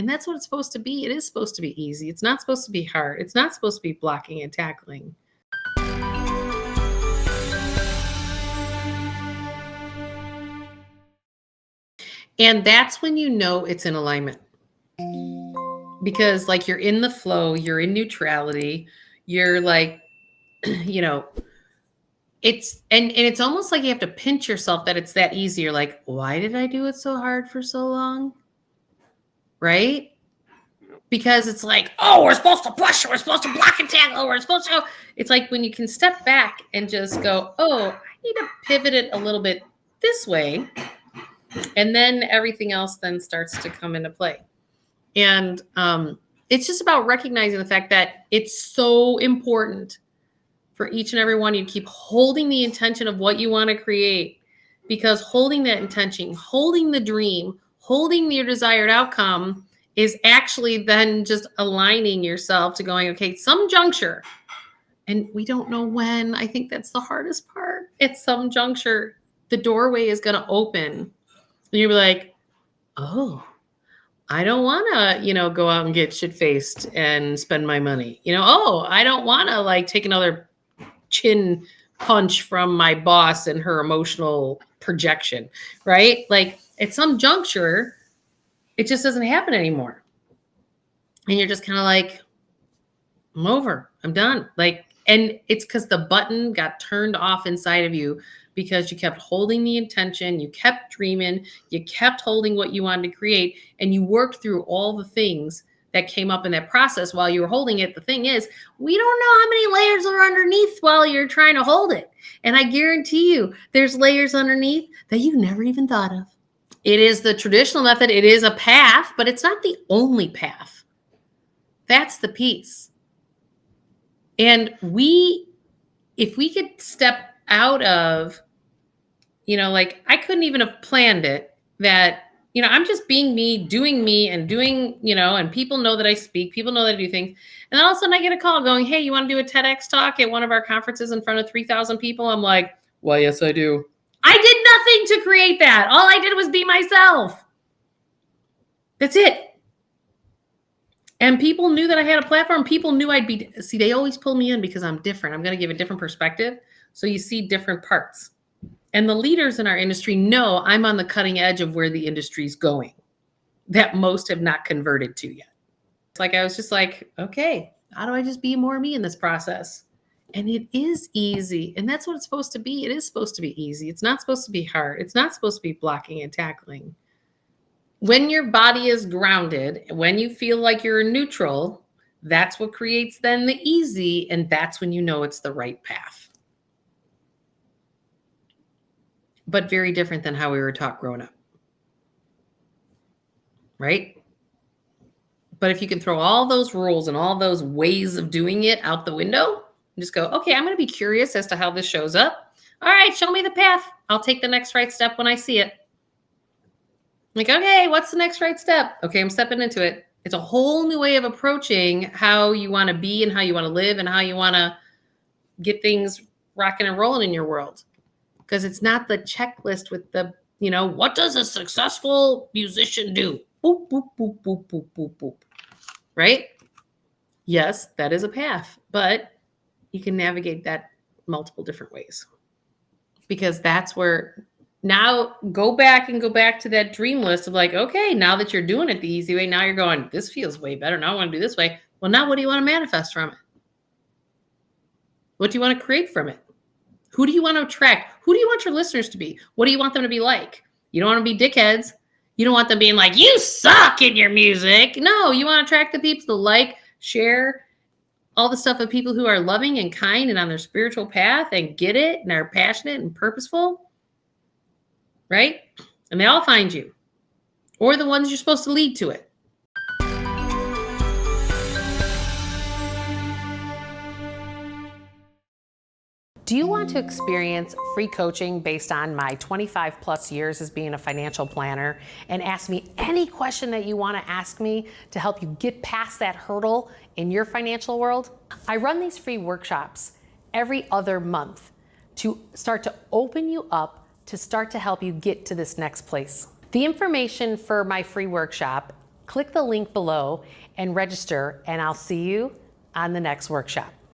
And that's what it's supposed to be. It is supposed to be easy. It's not supposed to be hard. It's not supposed to be blocking and tackling. And that's when you know it's in alignment. Because like you're in the flow, you're in neutrality, you're like, you know, it's and it's almost like you have to pinch yourself that it's that easy. You're like, why did I do it so hard for so long? Right? Because it's like, oh, we're supposed to push, we're supposed to block and tackle, we're supposed to. It's like when you can step back and just go, oh, I need to pivot it a little bit this way. And then everything else then starts to come into play. And it's just about recognizing the fact that it's so important for each and every one of you to keep holding the intention of what you want to create, because holding that intention, holding the dream, holding your desired outcome is actually then just aligning yourself to going, okay, some juncture, and we don't know when. I think that's the hardest part. At some juncture, the doorway is going to open. And you'll be like, oh, I don't want to, go out and get shit-faced and spend my money. Oh, I don't want to like take another chin punch from my boss and her emotional projection, right? Like at some juncture, it just doesn't happen anymore. And you're just kind of like, I'm over, I'm done. Like, and it's because the button got turned off inside of you because you kept holding the intention, you kept dreaming, you kept holding what you wanted to create, and you worked through all the things that came up in that process while you were holding it. The thing is, we don't know how many layers are underneath while you're trying to hold it. And I guarantee you, there's layers underneath that you never even thought of. It is the traditional method. It is a path, but it's not the only path. That's the piece. And if we could step out of, like I couldn't even have planned it, that, I'm just being me, and doing, and people know that I speak, people know that I do things. And then all of a sudden I get a call going, hey, you want to do a TEDx talk at one of our conferences in front of 3,000 people? I'm like, well, yes, I do. I did nothing to create that. All I did was be myself. That's it. And people knew that I had a platform. People knew they always pull me in because I'm different. I'm going to give a different perspective. So you see different parts. And the leaders in our industry know I'm on the cutting edge of where the industry's going that most have not converted to yet. It's like, I was just like, okay, how do I just be more me in this process? And it is easy. And that's what it's supposed to be. It is supposed to be easy. It's not supposed to be hard. It's not supposed to be blocking and tackling. When your body is grounded, when you feel like you're neutral, that's what creates then the easy. And that's when you know it's the right path. But very different than how we were taught growing up. Right? But if you can throw all those rules and all those ways of doing it out the window, and just go, okay, I'm going to be curious as to how this shows up. All right, show me the path. I'll take the next right step when I see it. Like, okay, what's the next right step? Okay, I'm stepping into it. It's a whole new way of approaching how you want to be and how you want to live and how you want to get things rocking and rolling in your world. Because it's not the checklist with the, what does a successful musician do? Boop, boop, boop, boop, boop, boop, boop. Right? Yes, that is a path, but you can navigate that multiple different ways. Because that's where, now go back to that dream list of like, okay, now that you're doing it the easy way, now you're going, this feels way better. Now I want to do this way. Well, now what do you want to manifest from it? What do you want to create from it? Who do you want to attract? Who do you want your listeners to be? What do you want them to be like? You don't want to be dickheads. You don't want them being like, you suck in your music. No, you want to attract the people to like, share all the stuff of people who are loving and kind and on their spiritual path and get it and are passionate and purposeful. Right? And they all find you. Or the ones you're supposed to lead to it. Do you want to experience free coaching based on my 25 plus years as being a financial planner and ask me any question that you want to ask me to help you get past that hurdle in your financial world? I run these free workshops every other month to start to open you up to start to help you get to this next place. The information for my free workshop Click the link below and register, and I'll see you on the next workshop.